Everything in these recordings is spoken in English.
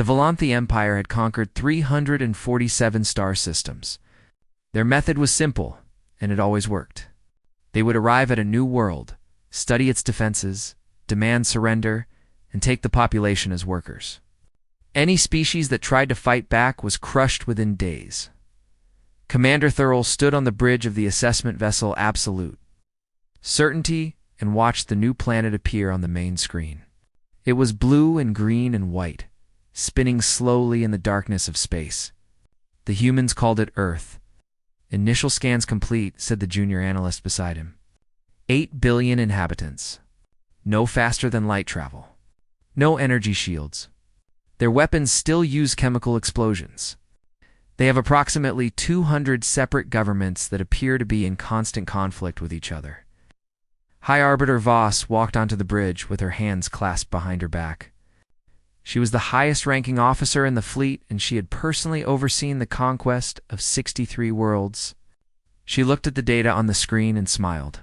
The Volanthi Empire had conquered 347 star systems. Their method was simple, and it always worked. They would arrive at a new world, study its defenses, demand surrender, and take the population as workers. Any species that tried to fight back was crushed within days. Commander Thurl stood on the bridge of the assessment vessel Absolute Certainty and watched the new planet appear on the main screen. It was blue and green and white, spinning slowly in the darkness of space. The humans called it Earth. Initial scans complete, said the junior analyst beside him. 8 billion inhabitants. No faster than light travel. No energy shields. Their weapons still use chemical explosions. They have approximately 200 separate governments that appear to be in constant conflict with each other. High Arbiter Voss walked onto the bridge with her hands clasped behind her back. She was the highest-ranking officer in the fleet, and she had personally overseen the conquest of 63 worlds. She looked at the data on the screen and smiled.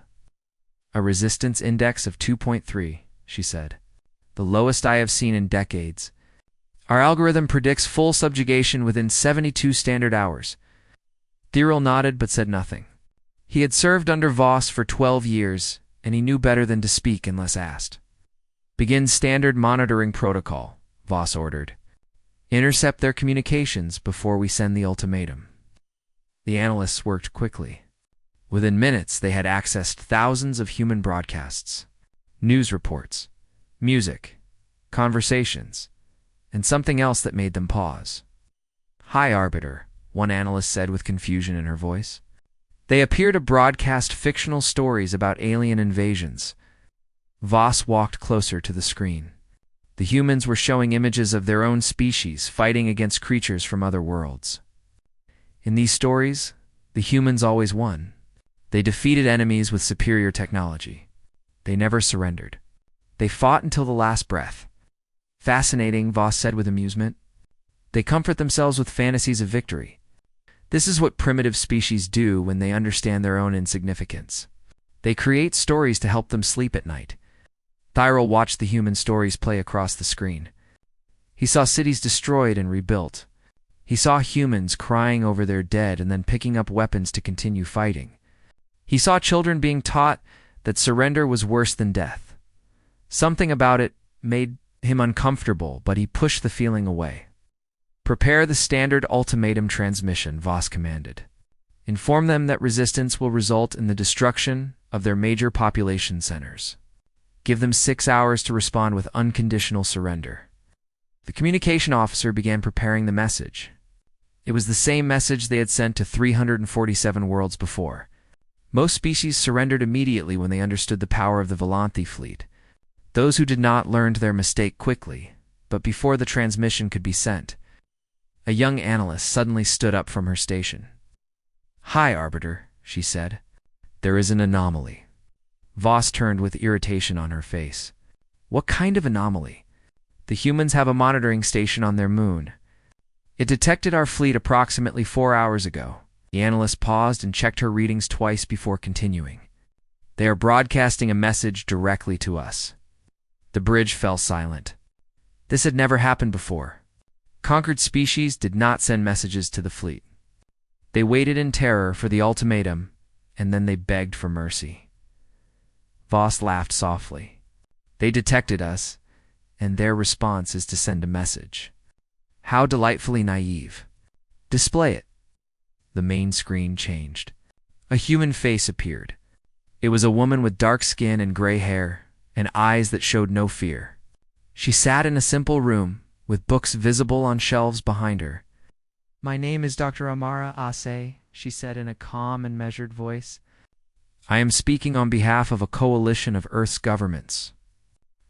A resistance index of 2.3, she said. The lowest I have seen in decades. Our algorithm predicts full subjugation within 72 standard hours. Thurl nodded but said nothing. He had served under Voss for 12 years, and he knew better than to speak unless asked. Begin standard monitoring protocol, Voss ordered. Intercept their communications before we send the ultimatum. The analysts worked quickly. Within minutes, they had accessed thousands of human broadcasts, news reports, music, conversations, and something else that made them pause. High Arbiter, one analyst said with confusion in her voice. They appear to broadcast fictional stories about alien invasions. Voss walked closer to the screen. The humans were showing images of their own species fighting against creatures from other worlds. In these stories, the humans always won. They defeated enemies with superior technology. They never surrendered. They fought until the last breath. Fascinating, Voss said with amusement. They comfort themselves with fantasies of victory. This is what primitive species do when they understand their own insignificance. They create stories to help them sleep at night. Thurl watched the human stories play across the screen. He saw cities destroyed and rebuilt. He saw humans crying over their dead and then picking up weapons to continue fighting. He saw children being taught that surrender was worse than death. Something about it made him uncomfortable, but he pushed the feeling away. Prepare the standard ultimatum transmission, Voss commanded. Inform them that resistance will result in the destruction of their major population centers. Give them 6 hours to respond with unconditional surrender. The communication officer began preparing the message. It was the same message they had sent to 347 worlds before. Most species surrendered immediately when they understood the power of the Volanthi fleet. Those who did not learned their mistake quickly, but before the transmission could be sent. A young analyst suddenly stood up from her station. High Arbiter, she said. There is an anomaly. Voss turned with irritation on her face. What kind of anomaly? The humans have a monitoring station on their moon. It detected our fleet approximately 4 hours ago. The analyst paused and checked her readings twice before continuing. They are broadcasting a message directly to us. The bridge fell silent. This had never happened before. Conquered species did not send messages to the fleet. They waited in terror for the ultimatum, and then they begged for mercy. Voss laughed softly. They detected us, and their response is to send a message. How delightfully naive. Display it. The main screen changed. A human face appeared. It was a woman with dark skin and gray hair, and eyes that showed no fear. She sat in a simple room, with books visible on shelves behind her. My name is Dr. Amara Ase, she said in a calm and measured voice. I am speaking on behalf of a coalition of Earth's governments.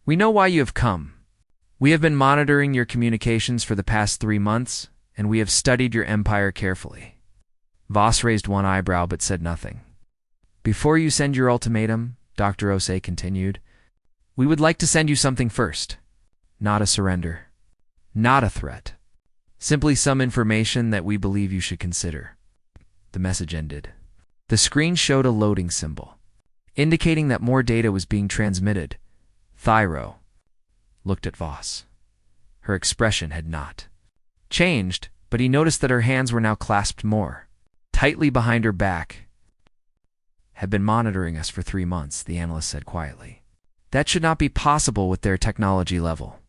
We know why you have come. We have been monitoring your communications for the past 3 months, and we have studied your empire carefully. Voss raised one eyebrow but said nothing. Before you send your ultimatum, Dr. Ose continued, we would like to send you something first. Not a surrender. Not a threat. Simply some information that we believe you should consider. The message ended. The screen showed a loading symbol, indicating that more data was being transmitted. Thurl looked at Voss. Her expression had not changed, but he noticed that her hands were now clasped more tightly behind her back. "Have been monitoring us for 3 months," the analyst said quietly. "That should not be possible with their technology level."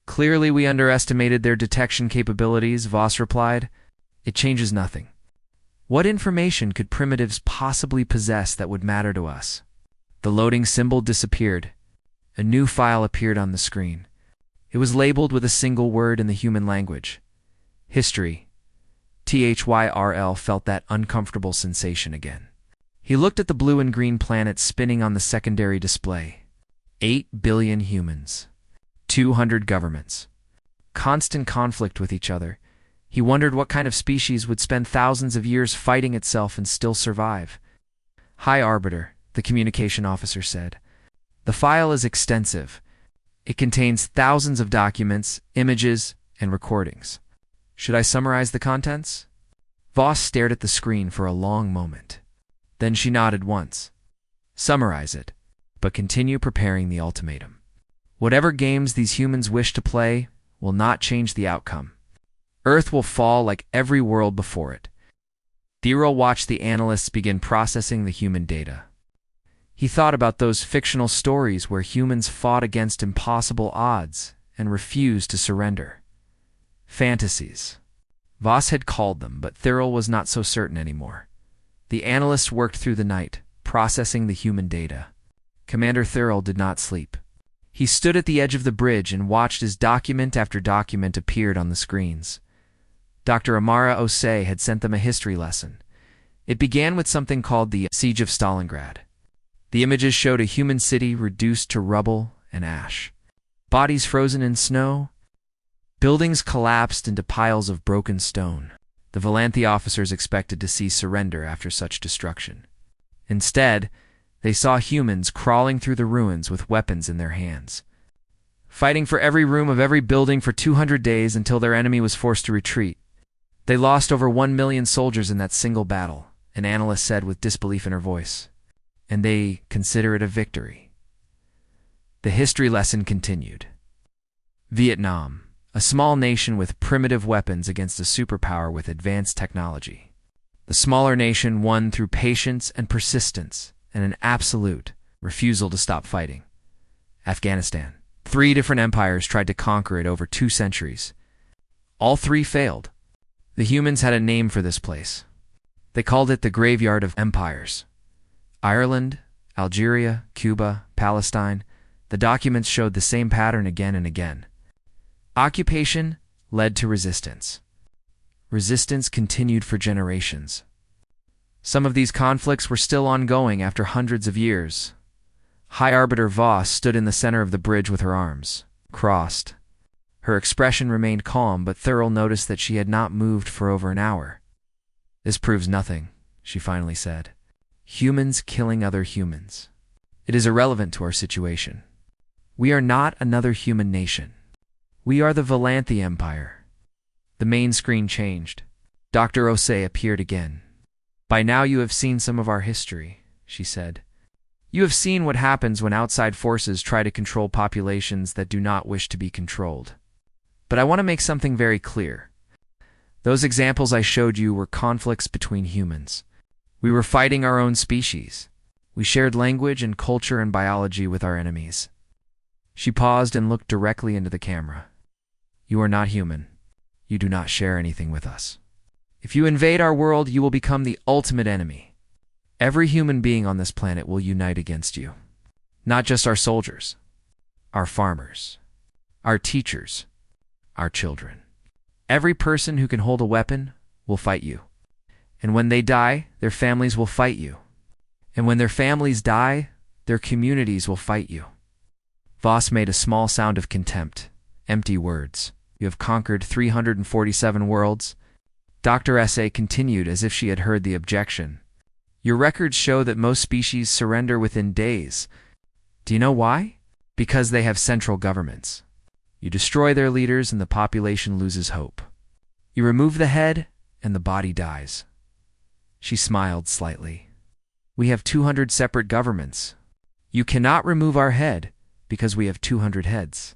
"Clearly we underestimated their detection capabilities," Voss replied. "It changes nothing. What information could primitives possibly possess that would matter to us?" The loading symbol disappeared. A new file appeared on the screen. It was labeled with a single word in the human language. History. THYRL felt that uncomfortable sensation again. He looked at the blue and green planets spinning on the secondary display. 8 billion humans. 200 governments. Constant conflict with each other. He wondered what kind of species would spend thousands of years fighting itself and still survive. "Hi, Arbiter," the communication officer said. "The file is extensive. It contains thousands of documents, images, and recordings. Should I summarize the contents?" Voss stared at the screen for a long moment. Then she nodded once. "Summarize it, but continue preparing the ultimatum. Whatever games these humans wish to play will not change the outcome. Earth will fall like every world before it." Thiril watched the analysts begin processing the human data. He thought about those fictional stories where humans fought against impossible odds and refused to surrender. Fantasies. Voss had called them, but Thiril was not so certain anymore. The analysts worked through the night, processing the human data. Commander Thiril did not sleep. He stood at the edge of the bridge and watched as document after document appeared on the screens. Dr. Amara Osei had sent them a history lesson. It began with something called the Siege of Stalingrad. The images showed a human city reduced to rubble and ash. Bodies frozen in snow. Buildings collapsed into piles of broken stone. The Valanthi officers expected to see surrender after such destruction. Instead, they saw humans crawling through the ruins with weapons in their hands, fighting for every room of every building for 200 days until their enemy was forced to retreat. "They lost over 1 million soldiers in that single battle," an analyst said with disbelief in her voice. "And they consider it a victory." The history lesson continued. Vietnam, a small nation with primitive weapons against a superpower with advanced technology. The smaller nation won through patience and persistence and an absolute refusal to stop fighting. Afghanistan. 3 different empires tried to conquer it over 2 centuries. All 3 failed. The humans had a name for this place. They called it the Graveyard of Empires. Ireland, Algeria, Cuba, Palestine. The documents showed the same pattern again and again. Occupation led to resistance. Resistance continued for generations. Some of these conflicts were still ongoing after hundreds of years. High Arbiter Voss stood in the center of the bridge with her arms crossed. Her expression remained calm, but Thurl noticed that she had not moved for over an hour. "This proves nothing," she finally said. "Humans killing other humans. It is irrelevant to our situation. We are not another human nation. We are the Valanthi Empire." The main screen changed. Dr. Osei appeared again. "By now you have seen some of our history," she said. "You have seen what happens when outside forces try to control populations that do not wish to be controlled. But I want to make something very clear. Those examples I showed you were conflicts between humans. We were fighting our own species. We shared language and culture and biology with our enemies." She paused and looked directly into the camera. "You are not human. You do not share anything with us. If you invade our world, you will become the ultimate enemy. Every human being on this planet will unite against you. Not just our soldiers, our farmers, our teachers, our children. Every person who can hold a weapon will fight you. And when they die, their families will fight you. And when their families die, their communities will fight you." Voss made a small sound of contempt. "Empty words. You have conquered 347 worlds." Dr. S.A. continued as if she had heard the objection. "Your records show that most species surrender within days. Do you know why? Because they have central governments. You destroy their leaders and the population loses hope. You remove the head and the body dies." She smiled slightly. "We have 200 separate governments. You cannot remove our head because we have 200 heads.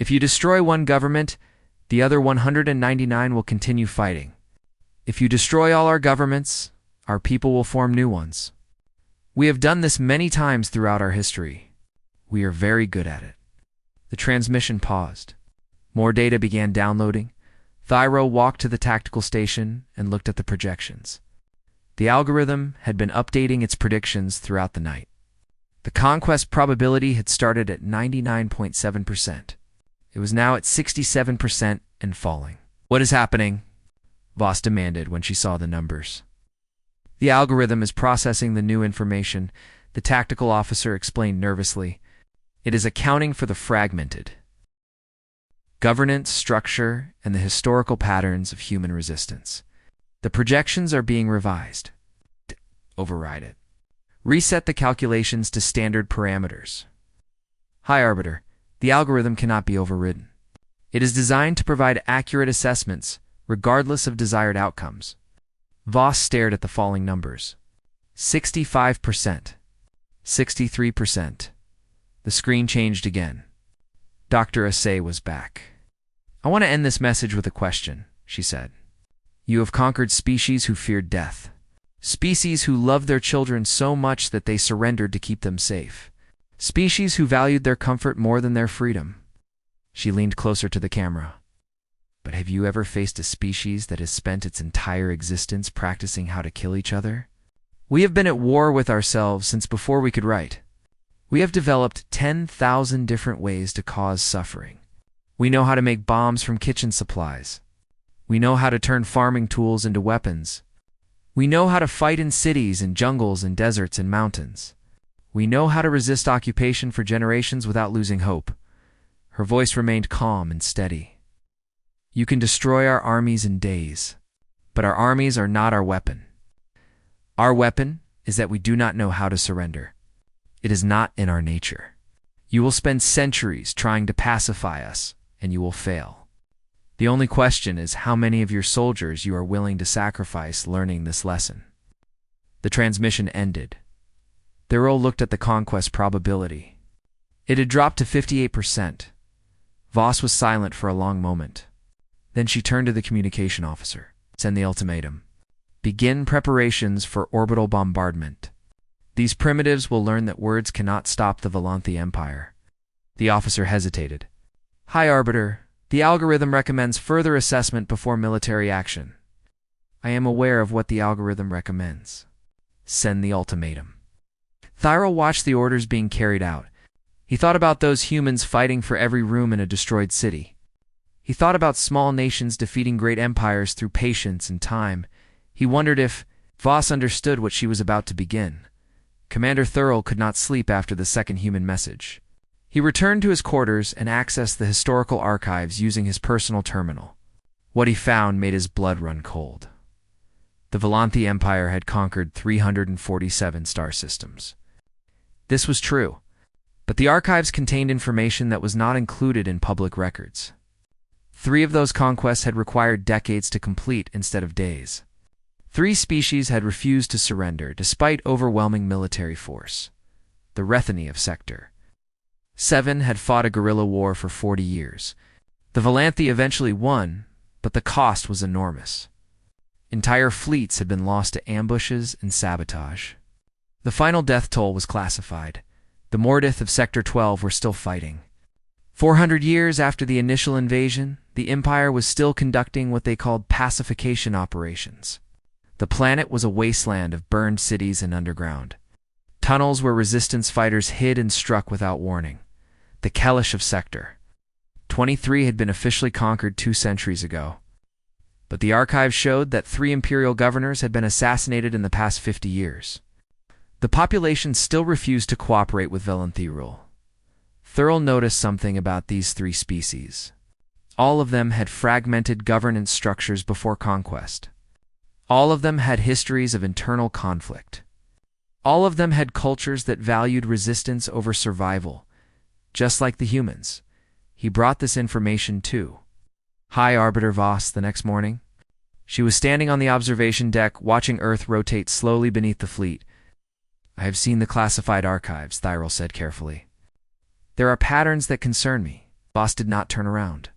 If you destroy one government, the other 199 will continue fighting. If you destroy all our governments, our people will form new ones. We have done this many times throughout our history. We are very good at it. The transmission paused. More data began downloading. Thyro walked to the tactical station and looked at the projections. The algorithm had been updating its predictions throughout the night. The conquest probability had started at 99.7%. It was now at 67% and falling. "What is happening?" Voss demanded when she saw the numbers. "The algorithm is processing the new information," the tactical officer explained nervously. "It is accounting for the fragmented governance, structure, and the historical patterns of human resistance. The projections are being revised. Override it. Reset the calculations to standard parameters." "High Arbiter, the algorithm cannot be overridden. It is designed to provide accurate assessments, regardless of desired outcomes." Voss stared at the falling numbers. 65%. 63%. The screen changed again. Dr. Assay was back. "I want to end this message with a question," she said. "You have conquered species who feared death. Species who loved their children so much that they surrendered to keep them safe. Species who valued their comfort more than their freedom." She leaned closer to the camera. "But have you ever faced a species that has spent its entire existence practicing how to kill each other? We have been at war with ourselves since before we could write. We have developed 10,000 different ways to cause suffering. We know how to make bombs from kitchen supplies. We know how to turn farming tools into weapons. We know how to fight in cities and jungles and deserts and mountains. We know how to resist occupation for generations without losing hope." Her voice remained calm and steady. "You can destroy our armies in days, but our armies are not our weapon. Our weapon is that we do not know how to surrender. It is not in our nature. You will spend centuries trying to pacify us, and you will fail. The only question is how many of your soldiers you are willing to sacrifice learning this lesson." The transmission ended. Thurl looked at the conquest probability. It had dropped to 58%. Voss was silent for a long moment. Then she turned to the communication officer. "Send the ultimatum. Begin preparations for orbital bombardment. These primitives will learn that words cannot stop the Volanthi Empire." The officer hesitated. "High Arbiter, the algorithm recommends further assessment before military action." "I am aware of what the algorithm recommends. Send the ultimatum." Thyro watched the orders being carried out. He thought about those humans fighting for every room in a destroyed city. He thought about small nations defeating great empires through patience and time. He wondered if Voss understood what she was about to begin. Commander Thurl could not sleep after the second human message. He returned to his quarters and accessed the historical archives using his personal terminal. What he found made his blood run cold. The Volanthi Empire had conquered 347 star systems. This was true, but the archives contained information that was not included in public records. 3 of those conquests had required decades to complete instead of days. 3 species had refused to surrender despite overwhelming military force. The Rethany of Sector 7 had fought a guerrilla war for 40 years. The Volanthi eventually won, but the cost was enormous. Entire fleets had been lost to ambushes and sabotage. The final death toll was classified. The Mordith of Sector 12 were still fighting. 400 years after the initial invasion, the Empire was still conducting what they called pacification operations. The planet was a wasteland of burned cities and underground tunnels where resistance fighters hid and struck without warning. The Kellish of Sector 23 had been officially conquered 2 centuries ago, but the archives showed that 3 imperial governors had been assassinated in the past 50 years. The population still refused to cooperate with Volanthi rule. Thurl noticed something about these 3 species. All of them had fragmented governance structures before conquest. All of them had histories of internal conflict. All of them had cultures that valued resistance over survival, just like the humans. He brought this information too. High Arbiter Voss the next morning. She was standing on the observation deck watching Earth rotate slowly beneath the fleet. "I have seen the classified archives," Thyrell said carefully. "There are patterns that concern me. Voss did not turn around.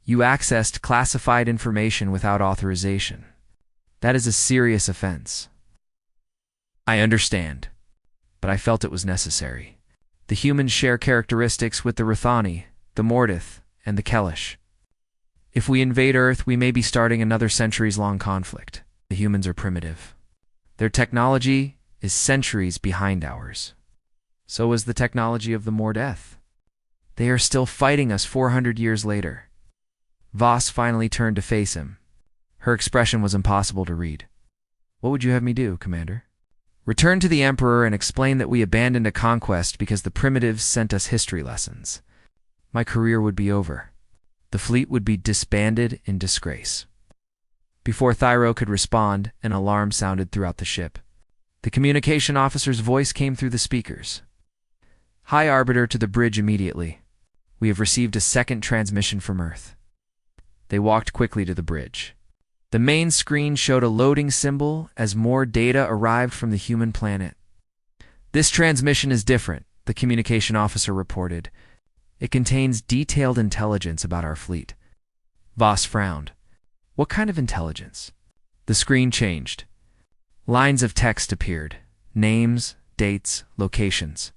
You accessed classified information without authorization. That is a serious offense. I understand, but I felt it was necessary. The humans share characteristics with the Rathani, the Mordith, and the Kellish. If we invade Earth, we may be starting another centuries-long conflict. The humans are primitive. Their technology is centuries behind ours. So is the technology of the Mordeth. They are still fighting us 400 years later. Voss finally turned to face him. Her expression was impossible to read. What would you have me do, Commander? Return to the Emperor and explain that we abandoned a conquest because the primitives sent us history lessons. My career would be over. The fleet would be disbanded in disgrace. Before Thyro could respond, an alarm sounded throughout the ship. The communication officer's voice came through the speakers. High Arbiter to the bridge immediately. We have received a second transmission from Earth. They walked quickly to the bridge. The main screen showed a loading symbol as more data arrived from the human planet. This transmission is different, the communication officer reported. It contains detailed intelligence about our fleet. Voss frowned. What kind of intelligence? The screen changed. Lines of text appeared. Names, dates, locations.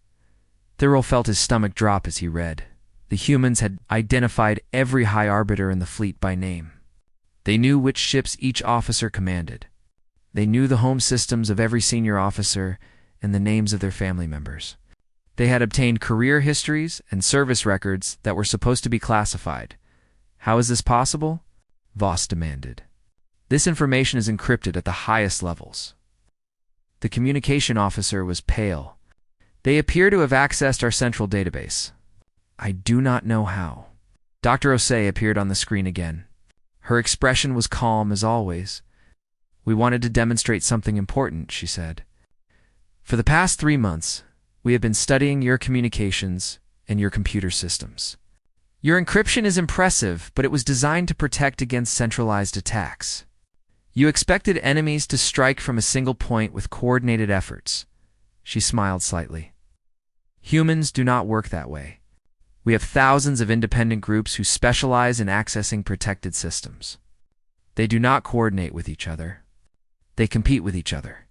Thyril felt his stomach drop as he read. The humans had identified every High Arbiter in the fleet by name. They knew which ships each officer commanded. They knew the home systems of every senior officer and the names of their family members. They had obtained career histories and service records that were supposed to be classified. How is this possible? Voss demanded. This information is encrypted at the highest levels. The communication officer was pale. They appear to have accessed our central database. I do not know how. Dr. Osei appeared on the screen again. Her expression was calm as always. We wanted to demonstrate something important, she said. For the past 3 months, we have been studying your communications and your computer systems. Your encryption is impressive, but it was designed to protect against centralized attacks. You expected enemies to strike from a single point with coordinated efforts. She smiled slightly. Humans do not work that way. We have thousands of independent groups who specialize in accessing protected systems. They do not coordinate with each other. They compete with each other.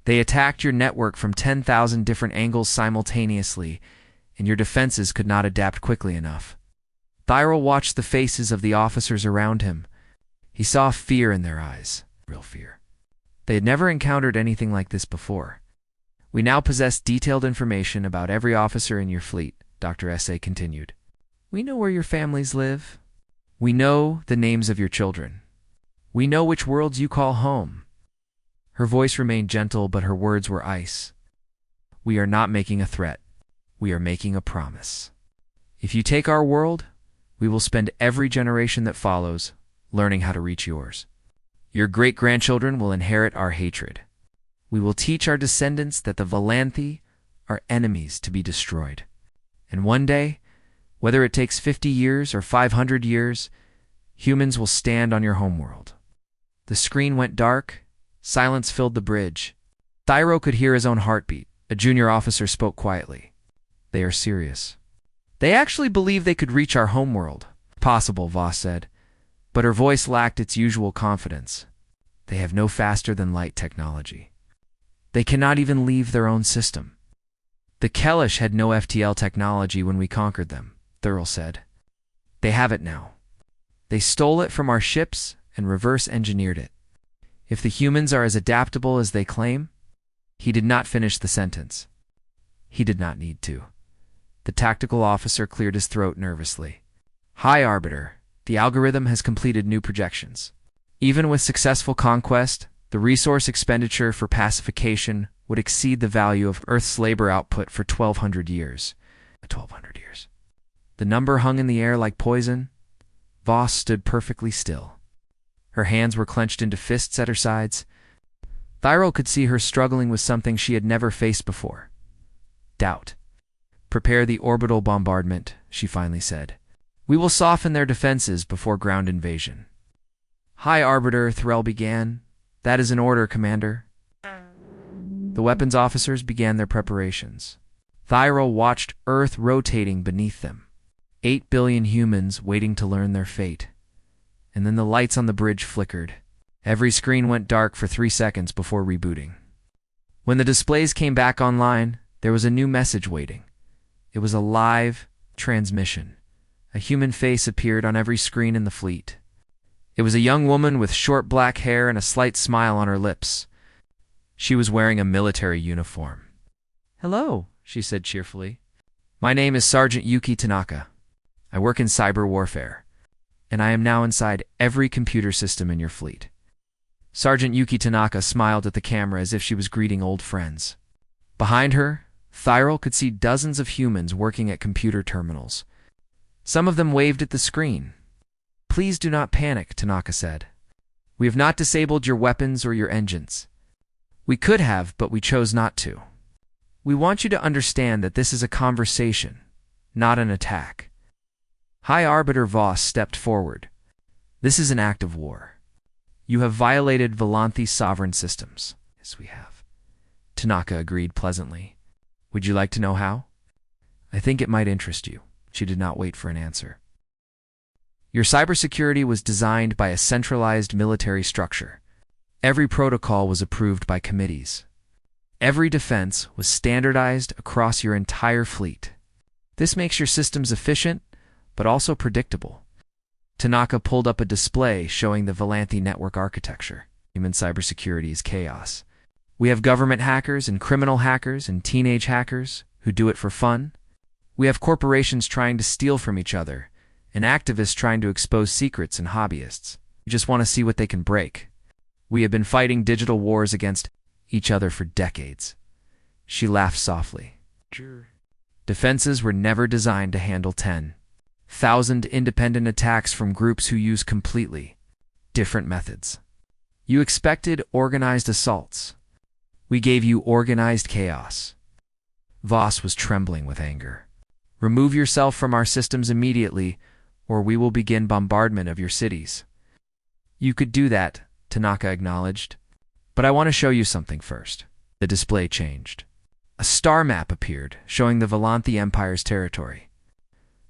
They attacked your network from 10,000 different angles simultaneously, and your defenses could not adapt quickly enough. Thyro watched the faces of the officers around him. He saw fear in their eyes, real fear. They had never encountered anything like this before. We now possess detailed information about every officer in your fleet, Dr. Essay continued. We know where your families live. We know the names of your children. We know which worlds you call home. Her voice remained gentle, but her words were ice. We are not making a threat. We are making a promise. If you take our world, we will spend every generation that follows learning how to reach yours. Your great-grandchildren will inherit our hatred. We will teach our descendants that the Valanthi are enemies to be destroyed. And one day, whether it takes 50 years or 500 years, humans will stand on your homeworld. The screen went dark. Silence filled the bridge. Thyro could hear his own heartbeat. A junior officer spoke quietly. They are serious. They actually believe they could reach our homeworld. Possible, Voss said. But her voice lacked its usual confidence. They have no faster-than-light technology. They cannot even leave their own system. The Kellish had no FTL technology when we conquered them, Thurl said. They have it now. They stole it from our ships and reverse-engineered it. If the humans are as adaptable as they claim... He did not finish the sentence. He did not need to. The tactical officer cleared his throat nervously. High Arbiter, the algorithm has completed new projections. Even with successful conquest, the resource expenditure for pacification would exceed the value of Earth's labor output for 1,200 years. 1,200 years. The number hung in the air like poison. Voss stood perfectly still. Her hands were clenched into fists at her sides. Thyro could see her struggling with something she had never faced before. Doubt. Prepare the orbital bombardment, she finally said. We will soften their defenses before ground invasion. High Arbiter, Threll began. That is an order, Commander. The weapons officers began their preparations. Thyro watched Earth rotating beneath them. 8 billion humans waiting to learn their fate. And then the lights on the bridge flickered. Every screen went dark for 3 seconds before rebooting. When the displays came back online, there was a new message waiting. It was a live transmission. A human face appeared on every screen in the fleet. It was a young woman with short black hair and a slight smile on her lips. She was wearing a military uniform. "Hello," she said cheerfully. "My name is Sergeant Yuki Tanaka. I work in cyber warfare, and I am now inside every computer system in your fleet." Sergeant Yuki Tanaka smiled at the camera as if she was greeting old friends. Behind her, Thyrol could see dozens of humans working at computer terminals. Some of them waved at the screen. "Please do not panic," Tanaka said. "We have not disabled your weapons or your engines. We could have, but we chose not to. We want you to understand that this is a conversation, not an attack." High Arbiter Voss stepped forward. "This is an act of war. You have violated Volanthi's sovereign systems." "Yes, we have," Tanaka agreed pleasantly. "Would you like to know how?" "I think it might interest you." She did not wait for an answer. "Your cybersecurity was designed by a centralized military structure. Every protocol was approved by committees. Every defense was standardized across your entire fleet. This makes your systems efficient, but also predictable." Tanaka pulled up a display showing the Volanthi network architecture. Human cybersecurity is chaos. We have government hackers and criminal hackers and teenage hackers who do it for fun. We have corporations trying to steal from each other and activists trying to expose secrets and hobbyists who just want to see what they can break. We have been fighting digital wars against each other for decades. She laughed softly. Defenses were never designed to handle 10,000 independent attacks from groups who use completely different methods. You expected organized assaults. We gave you organized chaos. Voss was trembling with anger. "Remove yourself from our systems immediately, or we will begin bombardment of your cities." "You could do that," Tanaka acknowledged. "But I want to show you something first." The display changed. A star map appeared, showing the Volanthi Empire's territory.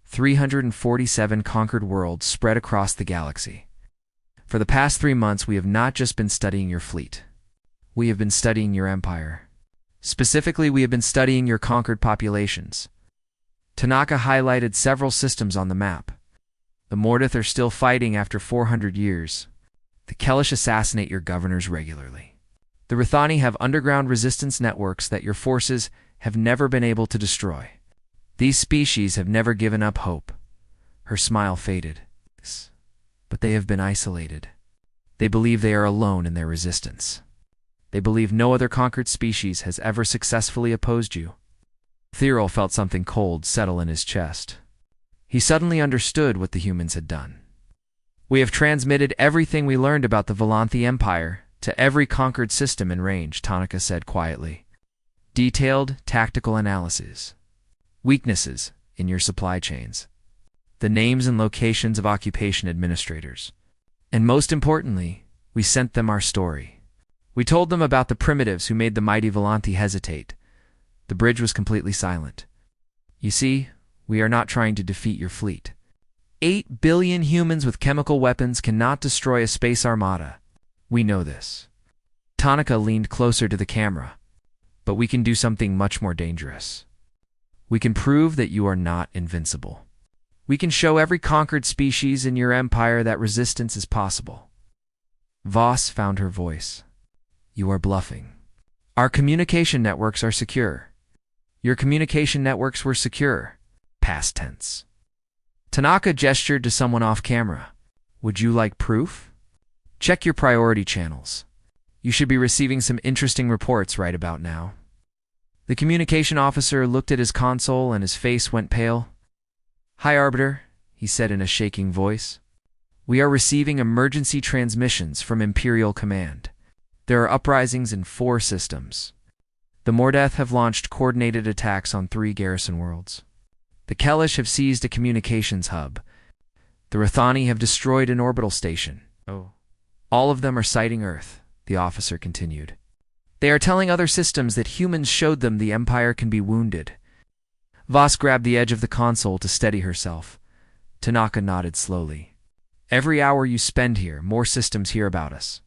347 conquered worlds spread across the galaxy. For the past 3 months, we have not just been studying your fleet. We have been studying your empire. Specifically, we have been studying your conquered populations. Tanaka highlighted several systems on the map. The Mordath are still fighting after 400 years. The Kellish assassinate your governors regularly. The Rithani have underground resistance networks that your forces have never been able to destroy. These species have never given up hope. Her smile faded. But they have been isolated. They believe they are alone in their resistance. They believe no other conquered species has ever successfully opposed you. Thyrol felt something cold settle in his chest. He suddenly understood what the humans had done. "We have transmitted everything we learned about the Volanthi Empire to every conquered system in range," Tanaka said quietly. "Detailed tactical analyses. Weaknesses in your supply chains. The names and locations of occupation administrators. And most importantly, we sent them our story. We told them about the primitives who made the mighty Volanthi hesitate. The bridge was completely silent. You see, we are not trying to defeat your fleet. 8 billion humans with chemical weapons cannot destroy a space armada. We know this." Tanaka leaned closer to the camera. "But we can do something much more dangerous. We can prove that you are not invincible. We can show every conquered species in your empire that resistance is possible." Voss found her voice. "You are bluffing. Our communication networks are secure. Your communication networks were secure. Past tense." Tanaka gestured to someone off camera. "Would you like proof? Check your priority channels. You should be receiving some interesting reports right about now." The communication officer looked at his console and his face went pale. "High Arbiter," he said in a shaking voice. "We are receiving emergency transmissions from Imperial Command. There are uprisings in 4 systems. The Mordath have launched coordinated attacks on 3 garrison worlds. The Kellish have seized a communications hub. The Rithani have destroyed an orbital station. All of them are sighting Earth," the officer continued. "They are telling other systems that humans showed them the Empire can be wounded." Voss grabbed the edge of the console to steady herself. Tanaka nodded slowly. Every hour you spend here, more systems hear about us.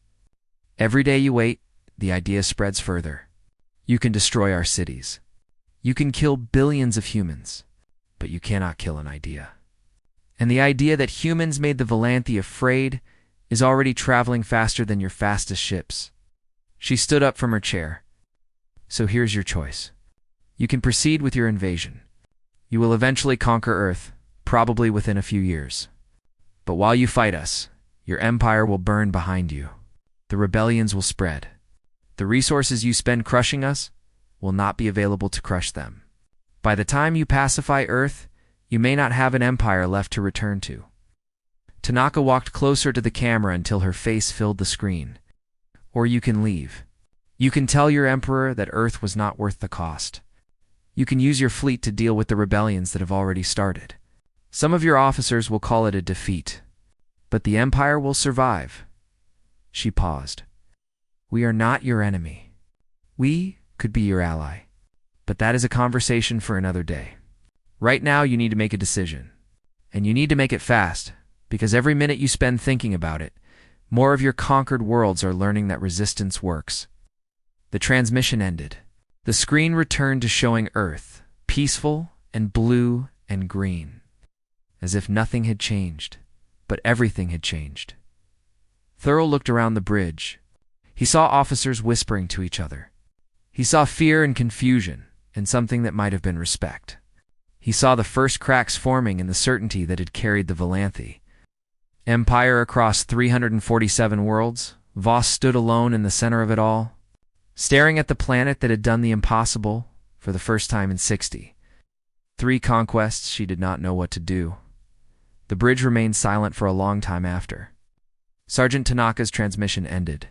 Every day you wait, the idea spreads further. You can destroy our cities. You can kill billions of humans, but you cannot kill an idea. And the idea that humans made the Volanthi afraid is already traveling faster than your fastest ships. She stood up from her chair. So here's your choice. You can proceed with your invasion. You will eventually conquer Earth, probably within a few years. But while you fight us, your empire will burn behind you. The rebellions will spread. The resources you spend crushing us will not be available to crush them. By the time you pacify Earth, you may not have an empire left to return to. Tanaka walked closer to the camera until her face filled the screen. Or you can leave. You can tell your emperor that Earth was not worth the cost. You can use your fleet to deal with the rebellions that have already started. Some of your officers will call it a defeat, but the empire will survive. She paused. We are not your enemy. We could be your ally, but that is a conversation for another day. Right now you need to make a decision, and you need to make it fast, because every minute you spend thinking about it, more of your conquered worlds are learning that resistance works. The transmission ended. The screen returned to showing Earth, peaceful and blue and green, as if nothing had changed, but everything had changed. Thurl looked around the bridge. He saw officers whispering to each other. He saw fear and confusion, and something that might have been respect. He saw the first cracks forming in the certainty that had carried the Volanthi. Empire across 347 worlds, Voss stood alone in the center of it all, staring at the planet that had done the impossible for the first time in 60. 3 conquests, she did not know what to do. The bridge remained silent for a long time after. Sergeant Tanaka's transmission ended.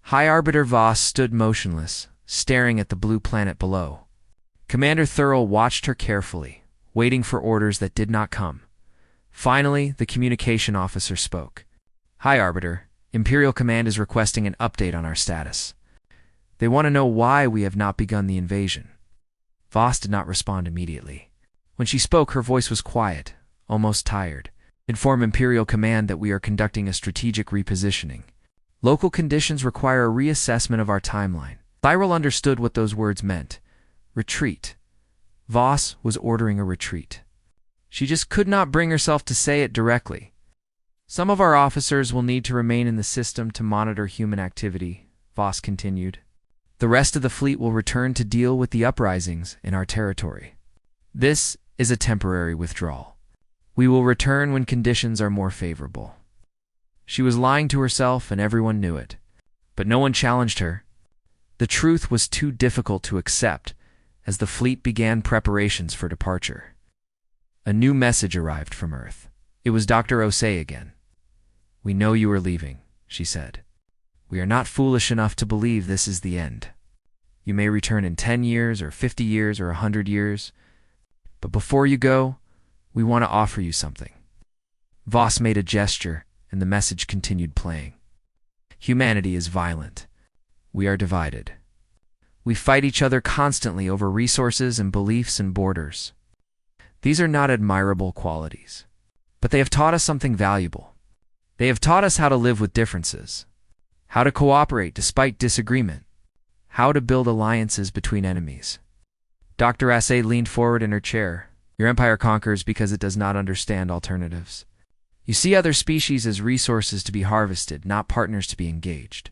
High Arbiter Voss stood motionless, staring at the blue planet below. Commander Thurl watched her carefully, waiting for orders that did not come. Finally, the communication officer spoke. High Arbiter, Imperial Command is requesting an update on our status. They want to know why we have not begun the invasion. Voss did not respond immediately. When she spoke, her voice was quiet, almost tired. Inform Imperial Command that we are conducting a strategic repositioning. Local conditions require a reassessment of our timeline. Tyrell understood what those words meant. Retreat. Voss was ordering a retreat. She just could not bring herself to say it directly. Some of our officers will need to remain in the system to monitor human activity, Voss continued. The rest of the fleet will return to deal with the uprisings in our territory. This is a temporary withdrawal. We will return when conditions are more favorable. She was lying to herself and everyone knew it, but no one challenged her. The truth was too difficult to accept as the fleet began preparations for departure. A new message arrived from Earth. It was Dr. Osei again. We know you are leaving, she said. We are not foolish enough to believe this is the end. You may return in 10 years or 50 years or 100 years, but before you go, we want to offer you something. Voss made a gesture, and the message continued playing. Humanity is violent. We are divided. We fight each other constantly over resources and beliefs and borders. These are not admirable qualities, but they have taught us something valuable. They have taught us how to live with differences, how to cooperate despite disagreement, how to build alliances between enemies. Dr. Assay leaned forward in her chair. Your empire conquers because it does not understand alternatives. You see other species as resources to be harvested, not partners to be engaged.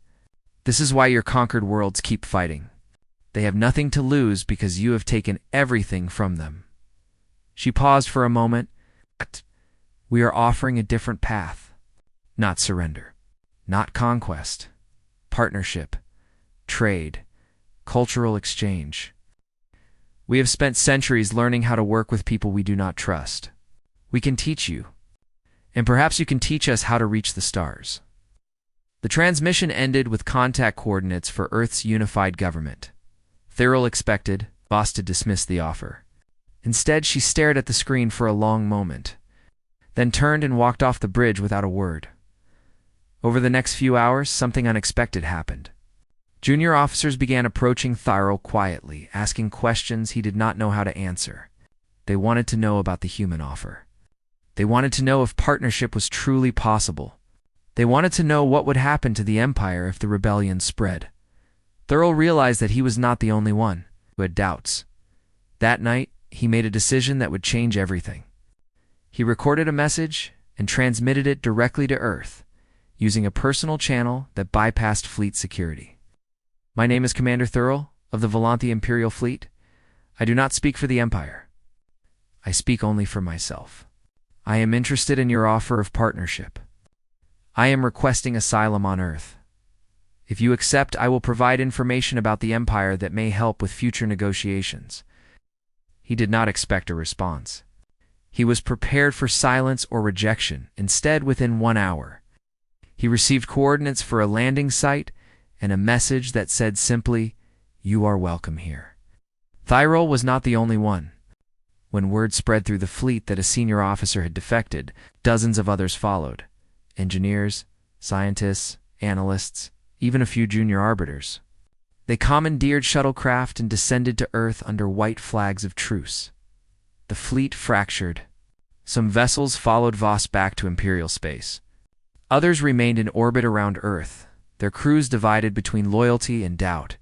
This is why your conquered worlds keep fighting. They have nothing to lose because you have taken everything from them. She paused for a moment. We are offering a different path. Not surrender. Not conquest. Partnership. Trade. Cultural exchange. We have spent centuries learning how to work with people we do not trust. We can teach you. And perhaps you can teach us how to reach the stars. The transmission ended with contact coordinates for Earth's unified government. Thurl expected Voss to dismiss the offer. Instead, she stared at the screen for a long moment, then turned and walked off the bridge without a word. Over the next few hours, something unexpected happened. Junior officers began approaching Thurl quietly, asking questions he did not know how to answer. They wanted to know about the human offer. They wanted to know if partnership was truly possible. They wanted to know what would happen to the Empire if the rebellion spread. Thurl realized that he was not the only one who had doubts. That night, he made a decision that would change everything. He recorded a message and transmitted it directly to Earth, using a personal channel that bypassed fleet security. My name is Commander Thurl of the Volanthi Imperial Fleet. I do not speak for the Empire. I speak only for myself. I am interested in your offer of partnership. I am requesting asylum on Earth. If you accept, I will provide information about the Empire that may help with future negotiations. He did not expect a response. He was prepared for silence or rejection. Instead, within 1 hour, he received coordinates for a landing site and a message that said simply, "You are welcome here." Thyrol was not the only one. When word spread through the fleet that a senior officer had defected, dozens of others followed. Engineers, scientists, analysts, even a few junior arbiters. They commandeered shuttlecraft and descended to Earth under white flags of truce. The fleet fractured. Some vessels followed Voss back to Imperial space. Others remained in orbit around Earth, their crews divided between loyalty and doubt.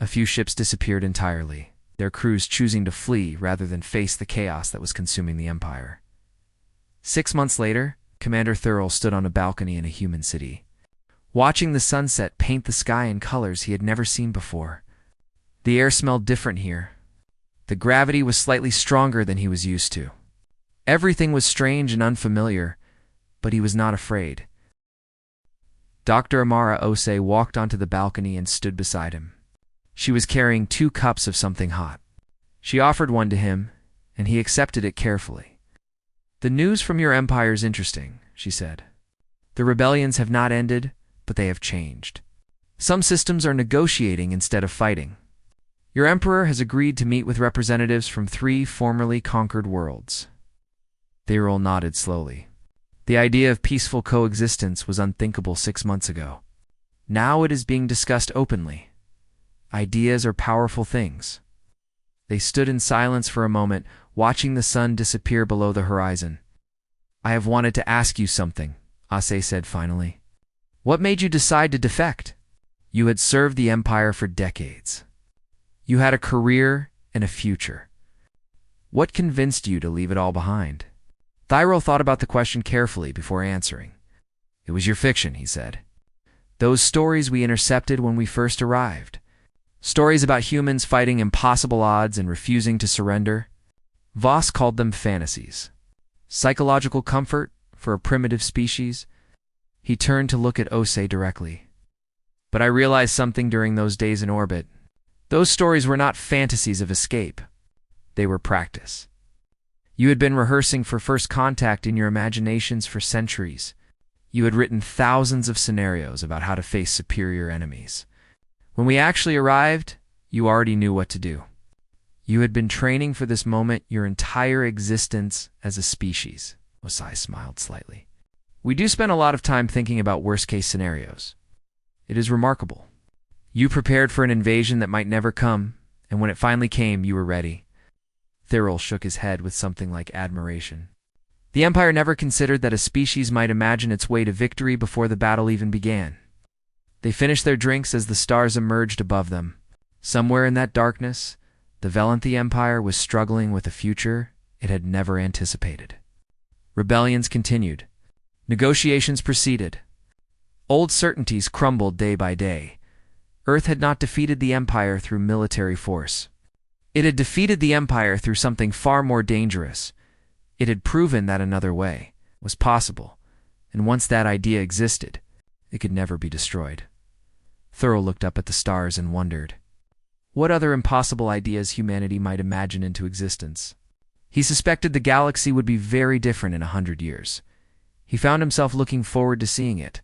A few ships disappeared entirely, their crews choosing to flee rather than face the chaos that was consuming the Empire. 6 months later, Commander Thurl stood on a balcony in a human city, watching the sunset paint the sky in colors he had never seen before. The air smelled different here. The gravity was slightly stronger than he was used to. Everything was strange and unfamiliar, but he was not afraid. Dr. Amara Osei walked onto the balcony and stood beside him. She was carrying 2 cups of something hot. She offered one to him, and he accepted it carefully. "The news from your empire is interesting," she said. "The rebellions have not ended, but they have changed. Some systems are negotiating instead of fighting. Your emperor has agreed to meet with representatives from 3 formerly conquered worlds." Thyrol nodded slowly. The idea of peaceful coexistence was unthinkable 6 months ago. Now it is being discussed openly. Ideas are powerful things. They stood in silence for a moment, watching the sun disappear below the horizon. "I have wanted to ask you something," Osei said finally. "What made you decide to defect? You had served the Empire for decades. You had a career and a future. What convinced you to leave it all behind?" Thyrol thought about the question carefully before answering. "It was your fiction," he said. "Those stories we intercepted when we first arrived. Stories about humans fighting impossible odds and refusing to surrender. Voss called them fantasies. Psychological comfort for a primitive species." He turned to look at Osei directly. "But I realized something during those days in orbit. Those stories were not fantasies of escape. They were practice. You had been rehearsing for first contact in your imaginations for centuries. You had written thousands of scenarios about how to face superior enemies. When we actually arrived, you already knew what to do. You had been training for this moment your entire existence as a species." Osei smiled slightly. "We do spend a lot of time thinking about worst-case scenarios. It is remarkable. You prepared for an invasion that might never come, and when it finally came, you were ready." Thyrol shook his head with something like admiration. "The Empire never considered that a species might imagine its way to victory before the battle even began." They finished their drinks as the stars emerged above them. Somewhere in that darkness, the Volanthi Empire was struggling with a future it had never anticipated. Rebellions continued. Negotiations proceeded. Old certainties crumbled day by day. Earth had not defeated the Empire through military force. It had defeated the Empire through something far more dangerous. It had proven that another way was possible, and once that idea existed, it could never be destroyed. Thurl looked up at the stars and wondered what other impossible ideas humanity might imagine into existence. He suspected the galaxy would be very different in 100 years. He found himself looking forward to seeing it.